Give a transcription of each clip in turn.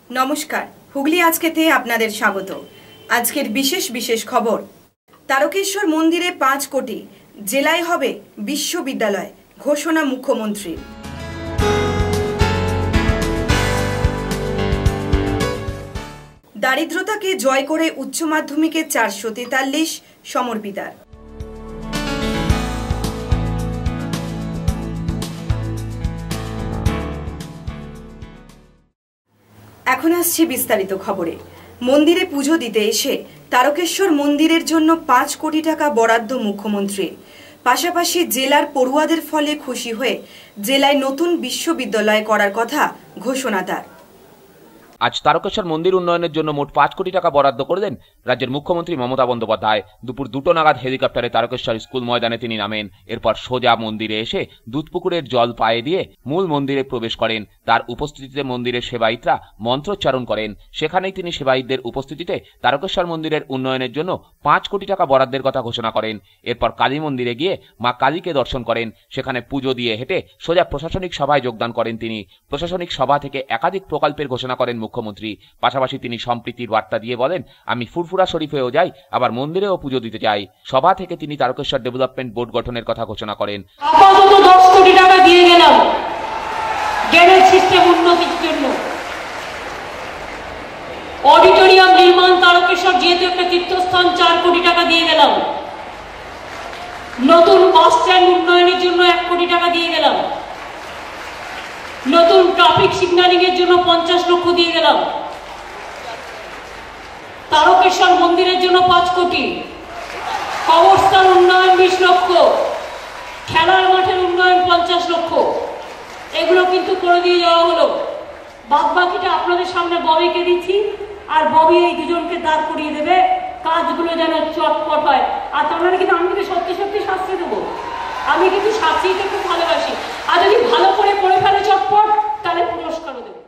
নমস্কার, হুগলি আজকেতে আপনাদের স্বাগত। আজকের বিশেষ খবর, তারকেশ্বর মন্দিরে 5 কোটি, জেলায় হবে বিশ্ববিদ্যালয়, ঘোষণা মুখ্যমন্ত্রীর। দারিদ্রতাকে জয় করে উচ্চ মাধ্যমিকে 443 সমর্পিতার। এখন আসছি বিস্তারিত খবরে। মন্দিরে পুজো দিতে এসে তারকেশ্বর মন্দিরের জন্য 5 কোটি টাকা বরাদ্দ মুখ্যমন্ত্রীর। পাশাপাশি জেলার পড়ুয়াদের ফলে খুশি হয়ে জেলায় নতুন বিশ্ববিদ্যালয় করার কথা ঘোষণা তার। আজ তারকেশ্বর মন্দির উন্নয়নের জন্য মোট 5 কোটি টাকা বরাদ্দ করলেন রাজ্যের মুখ্যমন্ত্রী মমতা বন্দ্যোপাধ্যায়। দুপুর 2টো নাগাদ হেলিকপ্টারে তারকেশ্বর স্কুল ময়দানে তিনি নামেন। এরপর সোজা মন্দিরে এসে দুধপুকুরের জল পায়ে দিয়ে মূল মন্দিরে প্রবেশ করেন। তার উপস্থিতিতে মন্দিরের সেবায়িতরা মন্ত্রোচ্চারণ করেন। সেখানেই তিনি সেবায়িতদের উপস্থিতিতে তারকেশ্বর মন্দিরের উন্নয়নের জন্য 5 কোটি টাকা বরাদ্দের কথা ঘোষণা করেন। এরপর কালী মন্দিরে গিয়ে মা কালীকে দর্শন করেন। সেখানে পুজো দিয়ে হেঁটে সোজা প্রশাসনিক সভায় যোগদান করেন তিনি। প্রশাসনিক সভা থেকে একাধিক প্রকল্পের ঘোষণা করেন মুখ্যমন্ত্রী। পাশাপাশি তিনি সম্প্রীতির বার্তা দিয়ে বলেন, আমি ফুরফুরা শরীফেও যাই, আবার মন্দিরেও পুজো দিতে যাই। সভা থেকে তিনি তারকেশ্বর ডেভেলপমেন্ট বোর্ড গঠনের কথা ঘোষণা করেন। আপাতত 10 কোটি টাকা দিয়ে গেলাম ড্রেনেজ সিস্টেম উন্নতির জন্য। অডিটোরিয়াম নির্মাণ, তারকেশ্বর যেহেতু একটা তীর্থস্থান, 4 কোটি টাকা দিয়ে গেলাম। নতুন বাস স্ট্যান্ড উন্নয়নের জন্য 1 কোটি টাকা দিয়ে গেলাম। নতুন ট্রাফিক সিগন্যালিং এর জন্য 50 লক্ষ দিয়ে গেলাম। তারকেশ্বর মন্দিরের জন্য 5 কোটি, কবরস্থান উন্নয়ন 20 লক্ষ, খেলার মাঠের উন্নয়ন 50 লক্ষ, এগুলো কিন্তু করে দিয়ে যাওয়া হলো। বাদ বাকিটা আপনাদের সামনে ববিকে দিচ্ছি, আর ববি এই দুজনকে দাঁড় করিয়ে দেবে, কাজগুলো যেন চটপট হয়। আর আপনারা কিন্তু, আমি কিন্তু সত্যি সত্যি শাস্তি দেবো। আমি কিন্তু শাস্তিতে খুব ভালোবাসি, আর যদি ভালো করে ফেলে চটপট, তাহলে পুরস্কারও দেবো।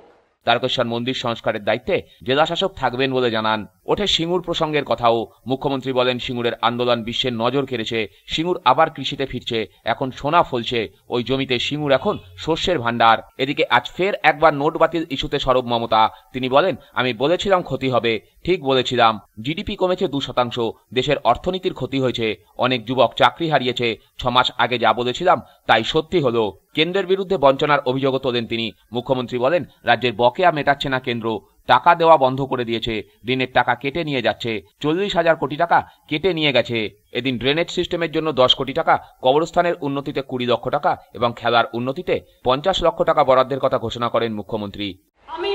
তারকেশ্বর মন্দির সংস্কারের দায়িত্বে জেলা শাসক থাকবেন বলে জানান। ওঠে সিঙ্গুর প্রসঙ্গের কথাও। মুখ্যমন্ত্রী বলেন, সিঙ্গুরের আন্দোলন বিশ্বের নজর কেড়েছে। সিঙ্গুর আবার কৃষিতে ফিরছে, এখন সোনা ফলছে। ওই জমিতে সিঙ্গুর এখন শস্যের ভান্ডার। এদিকে আজ ফের একবার নোট বাতিল ইস্যুতে সরব মমতা। তিনি বলেন, আমি বলেছিলাম ক্ষতি হবে, ঠিক বলেছিলাম। জিডিপি কমেছে 2%, দেশের অর্থনীতির ক্ষতি হয়েছে, অনেক যুবক চাকরি হারিয়েছে। 6 মাস আগে যা বলেছিলাম তাই সত্যি হলো। কেন্দ্রের বিরুদ্ধে বঞ্চনার অভিযোগও তোলেন তিনি। মুখ্যমন্ত্রী বলেন, রাজ্যের বকেয়া মেটাচ্ছে না কেন্দ্র, টাকা দেওয়া বন্ধ করে দিয়েছে, ঋণের টাকা কেটে নিয়ে যাচ্ছে। 40,000 কোটি টাকা কেটে নিয়ে গেছে। এদিন ড্রেনেজ সিস্টেমের জন্য 10 কোটি টাকা, কবরস্থানের উন্নতিতে 20 লক্ষ টাকা এবং খেলার উন্নতিতে 50 লক্ষ টাকা বরাদ্দের কথা ঘোষণা করেন মুখ্যমন্ত্রী। আমি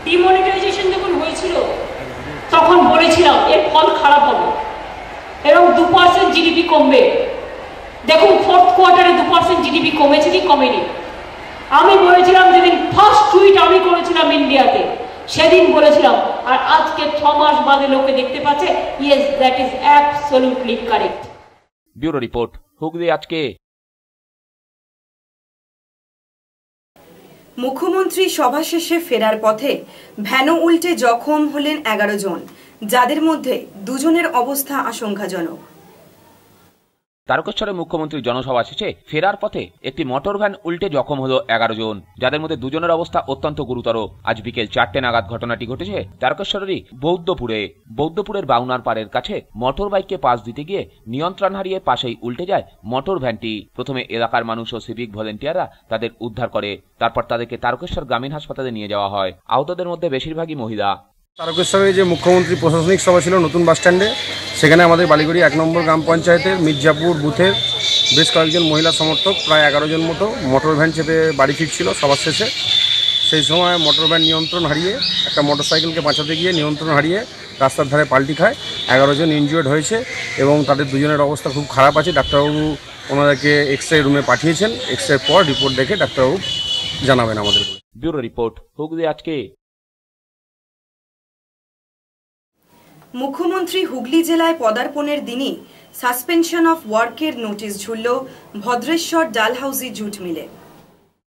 ডিমনিটাইজেশন যখন হয়েছিল তখন বলেছিলাম এর ফল খারাপ হবে, এরকম 2% জিডিপি কমবে। দেখুন, 4th কোয়ার্টারে 2% জিডিপি কমেছে কি কমেনি? আমি বলেছিলাম, যেদিন ফার্স্ট টুইট আমি করেছিলাম ইন্ডিয়াতে, সেদিন বলেছিলাম, আর আজকে 6 মাস বাদে লোকে দেখতে পাচ্ছে, yes, that is absolutely correct. Bureau report, Hooghly আজকে। মুখ্যমন্ত্রী সভা শেষে ফেরার পথে ভ্যানও উল্টে জখম হলেন 11 জন, যাদের মধ্যে 2 জনের অবস্থা আশঙ্কাজনক। তারকেশ্বরে মুখ্যমন্ত্রীর জনসভা শেষে ফেরার পথে একটি মোটর ভ্যান উল্টে জখম হলো 11 জন, যাদের মধ্যে 2 জনের অবস্থা অত্যন্ত গুরুতর। আজ বিকেল 4টে নাগাদ ঘটনাটি ঘটেছে তারকেশ্বরেরই বৌদ্ধপুরের বাউনার পাড়ের কাছে। মোটর বাইককে পাশ দিতে গিয়ে নিয়ন্ত্রণ হারিয়ে পাশেই উল্টে যায় মোটর ভ্যানটি। প্রথমে এলাকার মানুষ ও সিভিক ভলেন্টিয়াররা তাদের উদ্ধার করে, তারপর তাদেরকে তারকেশ্বর গ্রামীণ হাসপাতালে নিয়ে যাওয়া হয়। আহতদের মধ্যে বেশিরভাগই মহিলা। তারকেশ্বরে যে মুখ্যমন্ত্রী প্রশাসনিক সভা ছিল নতুন বাস স্ট্যান্ডে, সেখানে আমাদের বালিগড়ি 1 নম্বর গ্রাম পঞ্চায়েতের মির্জাপুর বুথের বেশ কয়েকজন মহিলা সমর্থক, প্রায় 11 জন মতো, মোটর ভ্যান চেপে বাড়ি ফিরছিল সবার শেষে। সেই সময় মোটর ভ্যান নিয়ন্ত্রণ হারিয়ে একটা মোটরসাইকেলকে বাঁচাতে গিয়ে নিয়ন্ত্রণ হারিয়ে রাস্তার ধারে পাল্টি খায়। 11 জন ইনজিওর্ড হয়েছে এবং তাদের 2 জনের অবস্থা খুব খারাপ আছে। ডাক্তারবাবু ওনাদেরকে এক্সরে রুমে পাঠিয়েছেন। এক্সরের পর রিপোর্ট দেখে ডাক্তারবাবু জানাবেন আমাদের। ব্যুরো রিপোর্ট, হুগলি আজকে। মুখ্যমন্ত্রী হুগলি জেলায় পদার্পণের দিনই সাসপেনশন অফ ওয়ার্কের নোটিশ ঝুলল ভদ্রেশ্বর ডালহাউসি জুট মিলে।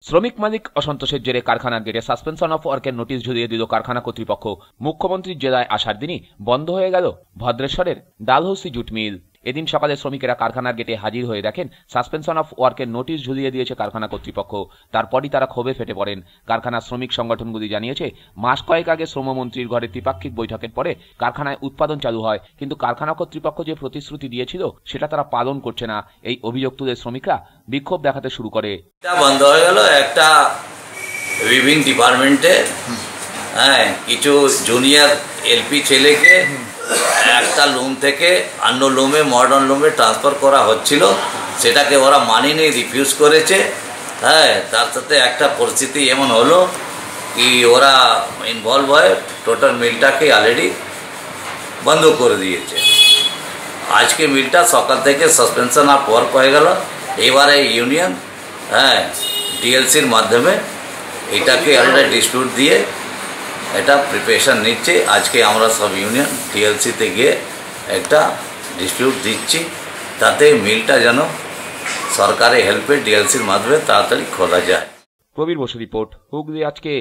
শ্রমিক মালিক অসন্তোষের জেরে কারখানার গেটে সাসপেনশন অফ ওয়ার্কের নোটিশ ঝুলিয়ে দিল কারখানা কর্তৃপক্ষ। মুখ্যমন্ত্রীর জেলায় আসার দিনই বন্ধ হয়ে গেল ভদ্রেশ্বরের ডালহাউসি জুট মিল। এদিন সকালে শ্রমিকেরা কারখানার গেটে হাজির হয়ে দেখেন সাসপেনশন অফ ওয়ার্কের নোটিশ ঝুলিয়ে দিয়েছে কারখানা কর্তৃপক্ষ। তারপরই তারা ক্ষোভে ফেটে পড়েন। কারখানার শ্রমিক সংগঠনগুলি জানিয়েছে, মাস কয়েক আগে শ্রমমন্ত্রীর ঘরে ত্রিপাক্ষিক বৈঠকের পরে কারখানায় উৎপাদন চালু হয়, কিন্তু কারখানা কর্তৃপক্ষ যে প্রতিশ্রুতি দিয়েছিল সেটা তারা পালন করছে না। এই অভিযোগ তুলে শ্রমিকরা বিক্ষোভ দেখাতে শুরু করে। বন্ধ হয়ে গেল একটা উইভিং ডিপার্টমেন্টে, হ্যাঁ, কিছু জুনিয়র এলপি ছেলেকে একটা লুম থেকে অন্য লুমে, মডার্ন লুমে ট্রান্সফার করা হচ্ছিল, সেটাকে ওরা মানেনি, রিফিউজ করেছে। হ্যাঁ, তার সাথে একটা পরিস্থিতি এমন হলো কি ওরা ইনভলভ হয়ে টোটাল মিলটাকে অলরেডি বন্ধ করে দিয়েছে। আজকে মিলটা সকাল থেকে সাসপেনশন অফ ওয়ার্ক হয়ে গেল। এবারে ইউনিয়ন, হ্যাঁ, ডিএলসির মাধ্যমে এটাকে অলরেডি ডিসপিউট দিয়ে এটা প্রিপারেশন নিচ্ছে। আজকে আমরা সব ইউনিয়ন ডিএলসিতে গিয়ে একটা ডিসপিউট দিচ্ছি, তাতে মিলটা যেন সরকারের হেল্পে ডিএলসির মাধ্যমে তাড়াতাড়ি খোলা যায়। প্রবীর বসু রিপোর্ট, হুগলি আজকে।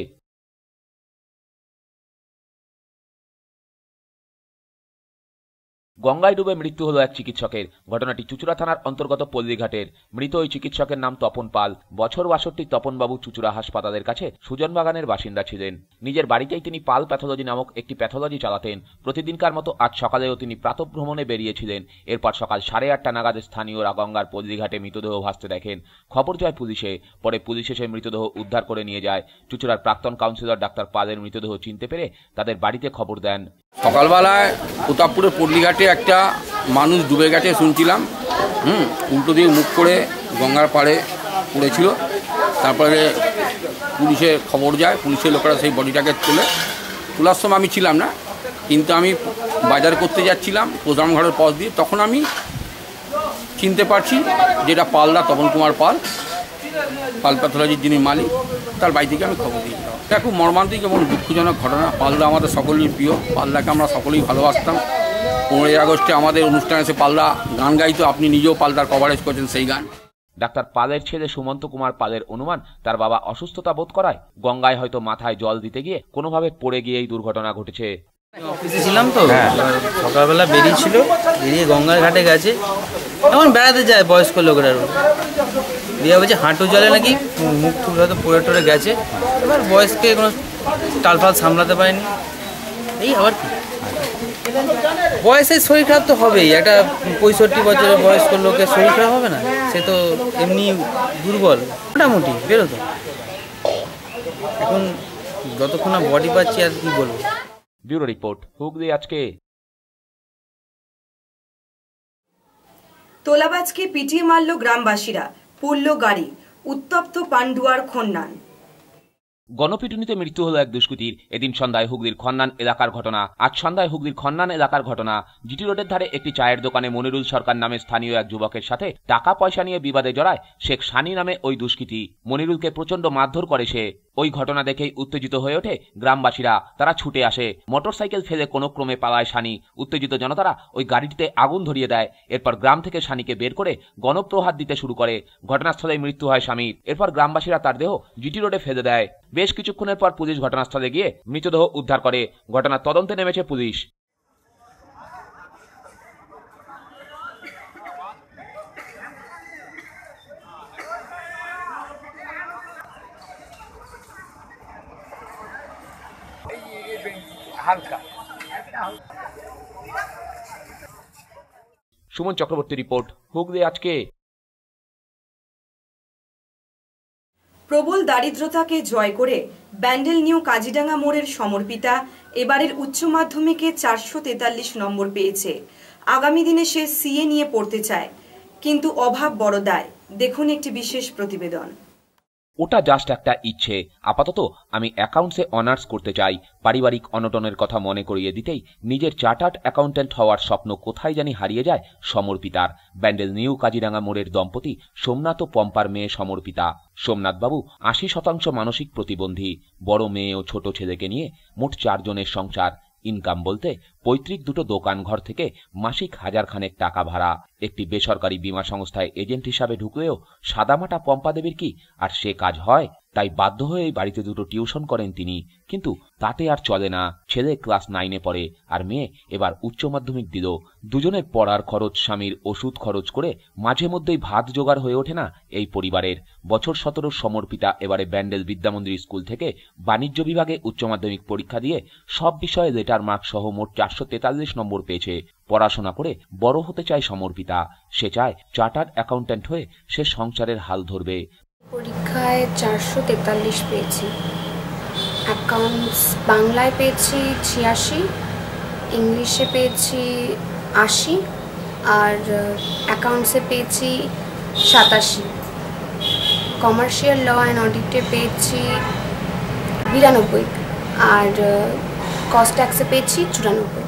গঙ্গায় ডুবে মৃত্যু হলো এক চিকিৎসকের। ঘটনাটি চুঁচুড়া থানার অন্তর্গত পল্লীঘাটের। মৃত ওই চিকিৎসকের নাম তপন পাল। বছর ৬২ তপনবাবু চুঁচুড়া হাসপাতালের কাছে সুজন বাগানের বাসিন্দা ছিলেন। নিজের বাড়িতেই তিনি পাল প্যাথোলজি নামক একটি প্যাথোলজি চালাতেন। প্রতিদিনকার মতো আজ সকালেও তিনি প্রাতঃভ্রমণে বেরিয়েছিলেন। এরপর সকাল 8:30 নাগাদ স্থানীয়রা গঙ্গার পল্লীঘাটে মৃতদেহ ভাসতে দেখেন। খবর যায় পুলিশে। পরে পুলিশ এসে মৃতদেহ উদ্ধার করে নিয়ে যায়। চুঁচুড়ার প্রাক্তন কাউন্সিলর ডাক্তার পালের মৃতদেহ চিনতে পেরে তাদের বাড়িতে খবর দেন। সকালবেলায় প্রতাপপুরের পল্লীঘাটে একটা মানুষ ডুবে গেছে শুনছিলাম। উল্টো দিয়ে মুখ করে গঙ্গার পাড়ে পড়েছিল। তারপরে পুলিশে খবর যায়, পুলিশের লোকেরা সেই বডিটাকে তোলার সময় আমি ছিলাম না, কিন্তু আমি বাজার করতে যাচ্ছিলাম প্রধান ঘরের পথ দিয়ে। তখন আমি চিনতে পারছি যেটা পালদা, তপন কুমার পাল, পাল প্যাথোলজির যিনি মালিক, তার বাড়ি থেকে আমি খবর দিয়েছিলাম। এটা খুব মর্মান্তিক এবং দুঃখজনক ঘটনা। পালদা আমাদের সকলেরই প্রিয়। পালদাকে আমরা সকলেই ভালোবাসতাম। 15ই আগস্টে আমাদের অনুষ্ঠানে এসে পালদা গান গাইতো। আপনি নিজেও পালদার কভারেজ করেছেন সেই গান। ডাক্তার পালের ছেলে সুমন্ত কুমার পালের অনুমান, তার বাবা অসুস্থতা বোধ করায় গঙ্গায় হয়তো মাথায় জল দিতে গিয়ে কোনোভাবে পড়ে গিয়ে এই দুর্ঘটনা ঘটেছে। অফিসে ছিলাম তো, সকালবেলা বেরিয়েছিল, বেরিয়ে গঙ্গার ঘাটে গেছে। এমন বেড়াতে যায় বয়স্ক লোকেরা, দিয়ে বলছে হাঁটু জলে নাকি মুখ টুক হয়তো পড়ে টরে গেছে। এবার বয়স্কে কোনো টালফাল সামলাতে পারেনি, এই আবার কি বয়সের শরীর খারাপ তো হবেই। একটা 65 বছরের বয়স্ক লোকের শরীর খারাপ হবে না? সে তো এমনি দুর্বল, মোটামুটি বেরোতো। এখন যতক্ষণ না বডি পাচ্ছি আর কি বলবো। ব্যুরো রিপোর্ট, হুগলি আজকে। তোলাবাজকে পিটিয়ে মারল গ্রামবাসীরা, পুড়ল গাড়ি, উত্তপ্ত পান্ডুয়ার খন্নান। গণপিটুনিতে মৃত্যু হলো এক দুষ্কৃতীর। এদিন সন্ধ্যায় হুগলির খন্নান এলাকার ঘটনা। আজ সন্ধ্যায় হুগলির খন্নান এলাকার ঘটনা। জিটি রোডের ধারে একটি চায়ের দোকানে মনিরুল সরকার নামে স্থানীয় এক যুবকের সাথে টাকা পয়সা নিয়ে বিবাদে জড়ায় শেখ সানি নামে ওই দুষ্কৃতী। মনিরুলকে প্রচন্ড মারধর করে সে। ওই ঘটনা দেখেই উত্তেজিত হয়ে ওঠে গ্রামবাসীরা। তারা ছুটে আসে। মোটরসাইকেল ফেলে কোনো ক্রমে পালায় সানি। উত্তেজিত জনতারা ওই গাড়িটিতে আগুন ধরিয়ে দেয়। এরপর গ্রাম থেকে সানিকে বের করে গণপ্রহার দিতে শুরু করে। ঘটনাস্থলে মৃত্যু হয় স্বামীর। এরপর গ্রামবাসীরা তার দেহ জিটি রোডে ফেলে দেয়। বেশ কিছুক্ষণের পর পুলিশ ঘটনাস্থলে গিয়ে মৃতদেহ উদ্ধার করে। ঘটনার তদন্তে নেমেছে পুলিশ। সুমন চক্রবর্তী রিপোর্ট, হুগলি আজকে। প্রবল দারিদ্রতাকে জয় করে ব্যান্ডেল নিউ কাজিডাঙ্গা মোড়ের সমর্পিতা এবারের উচ্চ মাধ্যমিকে 443 নম্বর পেয়েছে। আগামী দিনে সে সিএ নিয়ে পড়তে চায়, কিন্তু অভাব বড় দায়। দেখুন একটি বিশেষ প্রতিবেদন। ওটা জাস্ট একটা ইচ্ছে। আপাতত আমি অ্যাকাউন্টসে অনার্স করতে চাই। পারিবারিক অনটনের কথা মনে করিয়ে দিতেই নিজের চার্টার্ড অ্যাকাউন্ট্যান্ট হওয়ার স্বপ্ন কোথায় জানি হারিয়ে যায় সমর্পিতার। ব্যান্ডেল নিউ কাজিরাঙ্গা মোড়ের দম্পতি সোমনাথ ও পম্পার মেয়ে সমর্পিতা। সোমনাথবাবু 80% মানসিক প্রতিবন্ধী। বড় মেয়ে ও ছোট ছেলেকে নিয়ে মোট 4 জনের সংসার। ইনকাম বলতে পৈতৃক দুটো দোকান ঘর থেকে মাসিক 1000 খানেক টাকা ভাড়া, একটি বেসরকারি বীমা সংস্থায় এজেন্ট হিসাবে ঢুকলেও সাদামাটা পম্পা দেবীর কি আর সে কাজ হয়? তাই বাধ্য হয়ে বাড়িতে দুটো টিউশন করেন তিনি। কিন্তু তাতে আর চলে না। ছেলে ক্লাস 9-এ পড়ে আর মেয়ে এবার উচ্চ মাধ্যমিক দিল। দুজনের পড়ার খরচ, স্বামীর ওষুধ খরচ করে মাঝে মধ্যেই ভাত জোগাড় হয়ে ওঠে না এই পরিবারের। বছর 17 সমর্পিতা এবারে ব্যান্ডেল বিদ্যামন্দির স্কুল থেকে বাণিজ্য বিভাগে উচ্চ মাধ্যমিক পরীক্ষা দিয়ে সব বিষয়ে লেটার মার্ক সহ মোট 443 নম্বর পেয়েছে। পড়াশোনা করে বড় হতে চায় সমর্পিতা। সে চায় চার্টার্ড অ্যাকাউন্ট্যান্ট হয়ে সে সংসারের হাল ধরবে। পরীক্ষায় 443 পেয়েছি। অ্যাকাউন্টস বাংলায় পেয়েছি 86, ইংলিশে পেয়েছি 80 আর অ্যাকাউন্টসে পেয়েছি 87। কমার্শিয়াল ল অ্যান্ড অডিটে পেয়েছি 92 আর কস্ট ট্যাক্সে পেয়েছি 94।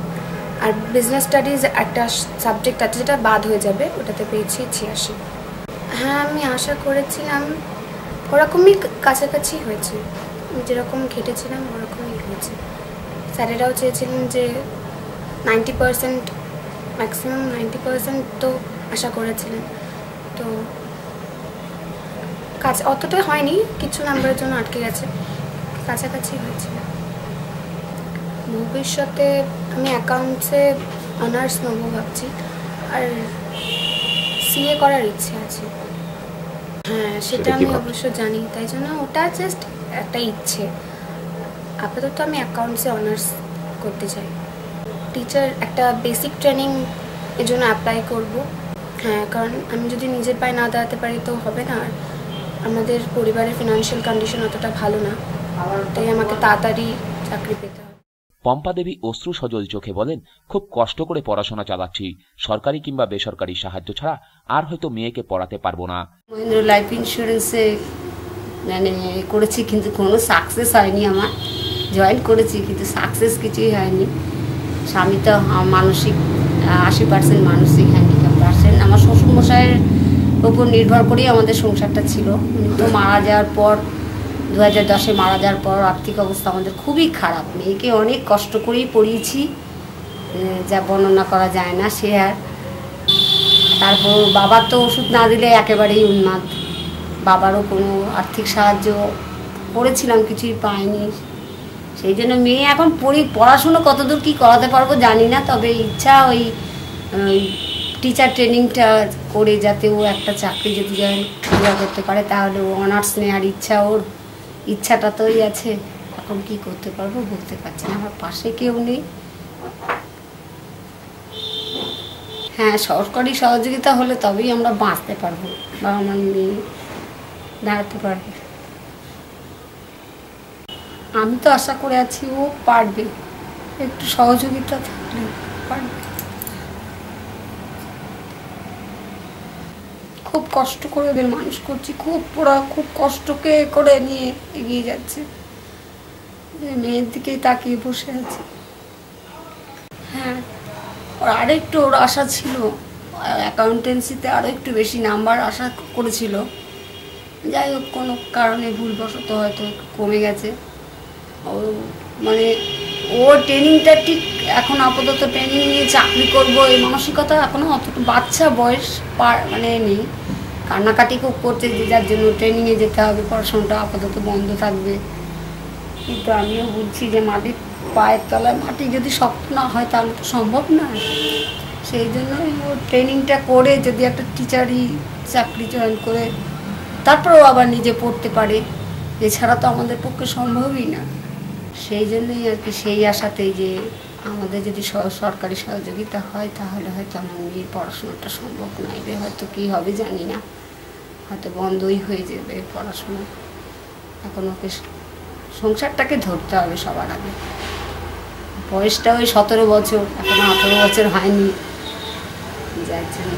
আর বিজনেস স্টাডিজ একটা সাবজেক্ট আছে যেটা বাদ হয়ে যাবে, ওটাতে পেয়েছি 86। হ্যাঁ, আমি আশা করেছিলাম ওরকমই কাছাকাছি হয়েছে, যেরকম খেটেছিলাম ওরকমই হয়েছে। স্যারেরাও চেয়েছিলেন যে 90%, ম্যাক্সিমাম 90% তো আশা করেছিলেন। তো কাজ অতটা হয়নি, কিছু নাম্বারের জন্য আটকে গেছে, কাছাকাছি হয়েছিল। ভবিষ্যতে আমি অ্যাকাউন্টসে অনার্স নেব ভাবছি, আর সিএ করার ইচ্ছে আছে। হ্যাঁ, সেটা আমি অবশ্য জানি, তাই জন্য ওটা জাস্ট একটা ইচ্ছে। আপাতত আমি অ্যাকাউন্টসে অনার্স করতে চাই। টিচার একটা বেসিক ট্রেনিং এর জন্য অ্যাপ্লাই করব। হ্যাঁ, কারণ আমি যদি নিজের পায়ে না দাঁড়াতে পারি তো হবে না। আর আমাদের পরিবারের ফিনান্সিয়াল কন্ডিশন অতটা ভালো না, তাই আমাকে তাড়াতাড়ি চাকরি পেতে হবে। পম্পা দেবী অশ্রু সজল চোখে বলেন, খুব কষ্ট করে পড়াশোনা চালাচ্ছি, সরকারি কিংবা বেসরকারি সাহায্য ছাড়া আর হয়তো মেয়েকে পড়াতে পারবো না। মহেন্দ্র লাইফ ইন্স্যুরেন্সে মানে করেছি, কিন্তু কোনো সাকসেস হয়নি। আমার জয়েন করেছি কিন্তু সাকসেস কিছুই হয়নি। স্বামী তো মানসিক 80% মানসিক হ্যান্ডিক্যাপ পার্সেন্ট। আমার শ্বশুরমশাইয়ের ওপর নির্ভর করেই আমাদের সংসারটা ছিল। উনি তো মারা যাওয়ার পর 2010-এ মারা যাওয়ার পর আর্থিক অবস্থা আমাদের খুবই খারাপ। মেয়েকে অনেক কষ্ট করেই পড়িয়েছি, যা বর্ণনা করা যায় না সে। আর তারপর বাবার তো ওষুধ না দিলে একেবারেই উন্মাদ। বাবারও কোনো আর্থিক সাহায্য করেছিলাম, কিছুই পাইনি। সেই জন্য মেয়ে এখন পড়াশুনো কতদূর কী করাতে পারবো জানি না, তবে ইচ্ছা ওই টিচার ট্রেনিংটা করে যাতে ও একটা চাকরি যদি জয়েন করতে পারে, তাহলে ও অনার্স নেওয়ার ইচ্ছা, ওর ইচ্ছাটা তোই আছে। এখন কি করতে পারবো বলতে পারছি না, আমার পাশে কেউ নেই। হ্যাঁ, সরকারি সহযোগিতা হলে তবেই আমরা বাঁচতে পারবো বা আমার মেয়ে দাঁড়াতে পারবে। আমি তো আশা করে আছি ও পারবে, একটু সহযোগিতা থাকলে পারবে। খুব কষ্ট করে ওদের মানুষ করছি, খুব কষ্টকে করে নিয়ে এগিয়ে যাচ্ছে। মেয়ের দিকেই তাকিয়ে বসে আছে। হ্যাঁ, আরেকটু ওর আশা ছিল, অ্যাকাউন্টেন্সিতে আরও একটু বেশি নাম্বার আশা করেছিল। যাই হোক, কোনো কারণে ভুলবশত হয়তো কমে গেছে। ও মানে ওর ট্রেনিংটা ঠিক এখন আপাতত ট্রেনিং নিয়ে চাকরি করবো এই মানসিকতা এখনও অতটা বাচ্চা বয়স মানে নেই। কান্নাকাটি খুব করছে, যে যার জন্য ট্রেনিংয়ে যেতে হবে, পড়াশোনাটা আপাতত বন্ধ থাকবে। কিন্তু আমিও বলছি যে মাটির পায়ের তলায় মাটি যদি শক্ত না হয় তাহলে তো সম্ভব না। সেই জন্যই ও ট্রেনিংটা করে যদি একটা টিচারই চাকরি জয়েন করে তারপরেও আবার নিজে পড়তে পারে, এছাড়া তো আমাদের পক্ষে সম্ভবই না। সেই জন্যই আর কি, সেই আশাতেই যে আমাদের যদি সরকারি সহযোগিতা হয় তাহলে হয়তো আমার মেয়ের পড়াশোনাটা সম্ভব নয়। এবার হয়তো কী হবে জানি না, হয়তো বন্ধই হয়ে যাবে পড়াশোনা। এখন ওকে সংসারটাকে ধরতে হবে সবার আগে। বয়সটা ওই 17 বছর, এখনো 18 বছর হয়নি, যার জন্য।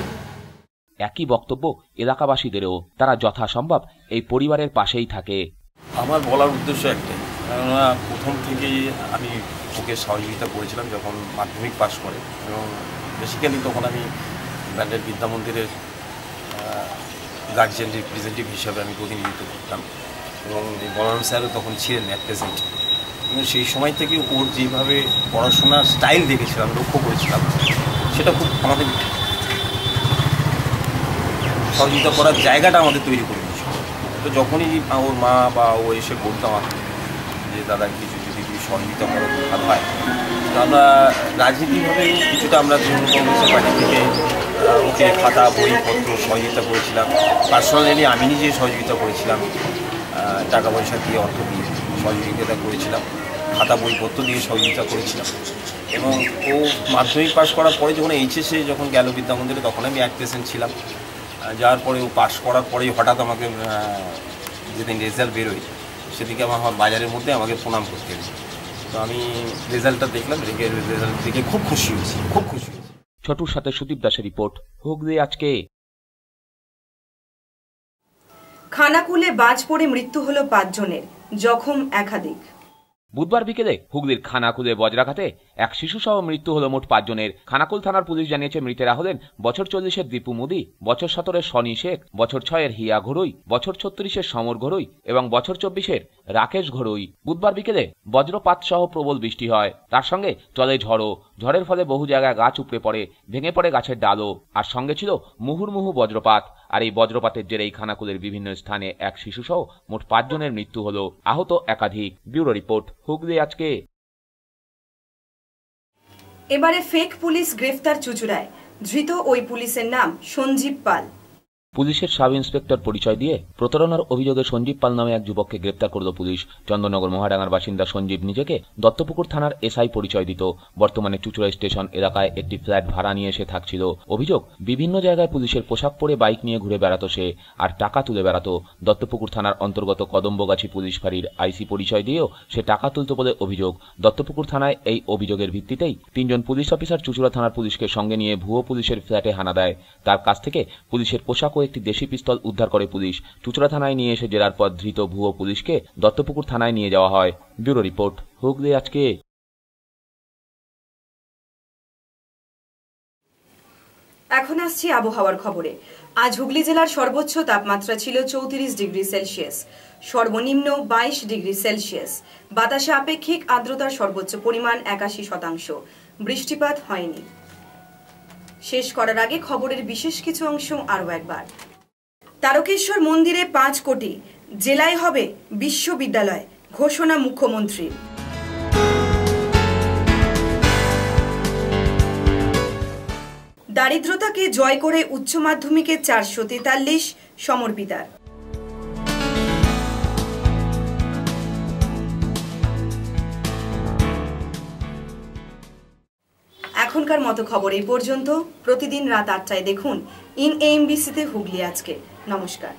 একই বক্তব্য এলাকাবাসীদেরও। তারা যথাসম্ভব এই পরিবারের পাশেই থাকে। আমার বলার উদ্দেশ্য একটাই, কেননা প্রথম থেকেই আমি ওকে সহযোগিতা করেছিলাম যখন মাধ্যমিক পাশ করে, এবং বেসিক্যালি তখন আমি ব্যান্ডেল বিদ্যামন্দিরের গার্জিয়ান রিপ্রেজেন্টেটিভ হিসাবে আমি প্রতিনিধিত্ব করতাম, এবং বলরাম স্যারও তখন ছিলেন অ্যাট প্রেজেন্ট। এবং সেই সময় থেকে ওর যেভাবে পড়াশোনার স্টাইল দেখেছিলাম, লক্ষ্য করেছিলাম, সেটা খুব আমাদের সহযোগিতা করার জায়গাটা আমাদের তৈরি করে দিয়েছিল। তো যখনই ওর মা বা ও এসে বলতো আমাকে যে দাদা কিছু যদি সহযোগিতা করো ভালো হয়, তো আমরা রাজনীতিভাবে কিছুটা আমরা তৃণমূল কংগ্রেসের পার্টি থেকে ওকে খাতা বইপত্র সহযোগিতা করেছিলাম। পার্সোনালি আমি নিজে সহযোগিতা করেছিলাম, টাকা পয়সা দিয়ে, অর্থ দিয়ে সহযোগিতা করেছিলাম, খাতা বইপত্র দিয়ে সহযোগিতা করেছিলাম। এবং ও মাধ্যমিক পাস করার পরে যখন এইচএসে যখন গেল বিদ্যামন্দিরে, তখন আমি প্রেজেন্ট ছিলাম। যাওয়ার পরে ও পাস করার পরেই হঠাৎ আমাকে যেদিন রেজাল্ট বেরোয় সেদিকে আমার বাজারের মধ্যে আমাকে প্রণাম করতে হয়েছে। তো আমি রেজাল্টটা দেখলাম, রেজাল্ট দেখে খুব খুশি হয়েছি, খুব খুশি হয়েছি। ছোটুর সাথে সুদীপ দাসের রিপোর্ট, হুগলি আজকে। খানাকুলে বাজ পড়ে মৃত্যু হলো 5 জনের, জখম একাধিক। বুধবার বিকেলে হুগলির খানাকুলে বজ্রাঘাতে এক শিশুসহ মৃত্যু হল মোট 5 জনের। খানাকুল থানার পুলিশ জানিয়েছে মৃতেরা হলেন বছর 40-এর দীপু মুদি, বছর 17-এর সনি শেখ, বছর 6-এর হিয়া ঘরুই, বছর 36-এর সমর ঘরুই এবং বছর 24-এর রাকেশ ঘরুই। বুধবার বিকেলে বজ্রপাত সহ প্রবল বৃষ্টি হয়, তার সঙ্গে চলে ঝড়ও। ঝড়ের ফলে বহু জায়গায় গাছ উপড়ে পড়ে, ভেঙে পড়ে গাছের ডালও, আর সঙ্গে ছিল মুহুর্মুহু বজ্রপাত। আর এই বজ্রপাতের জেরেই খানাকুলের বিভিন্ন স্থানে এক শিশুসহ মোট 5 জনের মৃত্যু হল, আহত একাধিক। ব্যুরো রিপোর্ট, হুগলি আজকে। এবারে ফেক পুলিশ গ্রেফতার চুঁচুড়ায়, ধৃত ওই পুলিশের নাম সঞ্জীব পাল। পুলিশের সাব ইন্সপেক্টর পরিচয় দিয়ে প্রতারণার অভিযোগে সঞ্জীব পাল নামে এক যুবককে গ্রেপ্তার করল পুলিশ। চন্দননগর মহাডাঙ্গার বাসিন্দা সঞ্জীব নিজেকে দত্তপুকুর থানার এসআই পরিচয় দিত। বর্তমানে চুঁচুড়া স্টেশন এলাকায় একটি ফ্ল্যাট ভাড়া নিয়ে এসে থাকছিল। অভিযোগ, বিভিন্ন জায়গায় পুলিশের পোশাক পরে বাইক নিয়ে ঘুরে বেড়াতো সে, আর টাকা তুলে বেড়াতো। দত্তপুকুর থানার অন্তর্গত কদম্বগাছি পুলিশ ফাঁড়ির আইসি পরিচয় দিয়েও সে টাকা তুলত বলে অভিযোগ। দত্তপুকুর থানায় এই অভিযোগের ভিত্তিতেই 3 জন পুলিশ অফিসার চুঁচুড়া থানার পুলিশকে সঙ্গে নিয়ে ভুয়ো পুলিশের ফ্ল্যাটে হানা দেয়। তার কাছ থেকে পুলিশের পোশাক ও একটি দেশি পিস্তল উদ্ধার করে পুলিশ। চুঁচুড়া থানায় নিয়ে এসে জেরার পর ধৃত ভুয়ো পুলিশকে দত্তপুকুর থানায় নিয়ে যাওয়া হয়। ব্যুরো রিপোর্ট, হুগলি আজকে। এখন আসছি আবহাওয়ার খবরে। আজ হুগলি জেলার সর্বোচ্চ তাপমাত্রা ছিল 34 ডিগ্রি সেলসিয়াস, সর্বনিম্ন 22 ডিগ্রি সেলসিয়াস। বাতাসে আপেক্ষিক আর্দ্রতার সর্বোচ্চ পরিমাণ 81%। বৃষ্টিপাত হয়নি। শেষ করার আগে খবরের বিশেষ কিছু অংশ আরও একবার। তারকেশ্বর মন্দিরে 5 কোটি, জেলায় হবে বিশ্ববিদ্যালয়, ঘোষণা মুখ্যমন্ত্রী। দারিদ্রতাকে জয় করে উচ্চ মাধ্যমিকে 443 সমর্পিতার। এখনকার মতো খবর এই পর্যন্ত। প্রতিদিন রাত 8টায় দেখুন ইন এএমবিসিতে হুগলি আজকে। নমস্কার।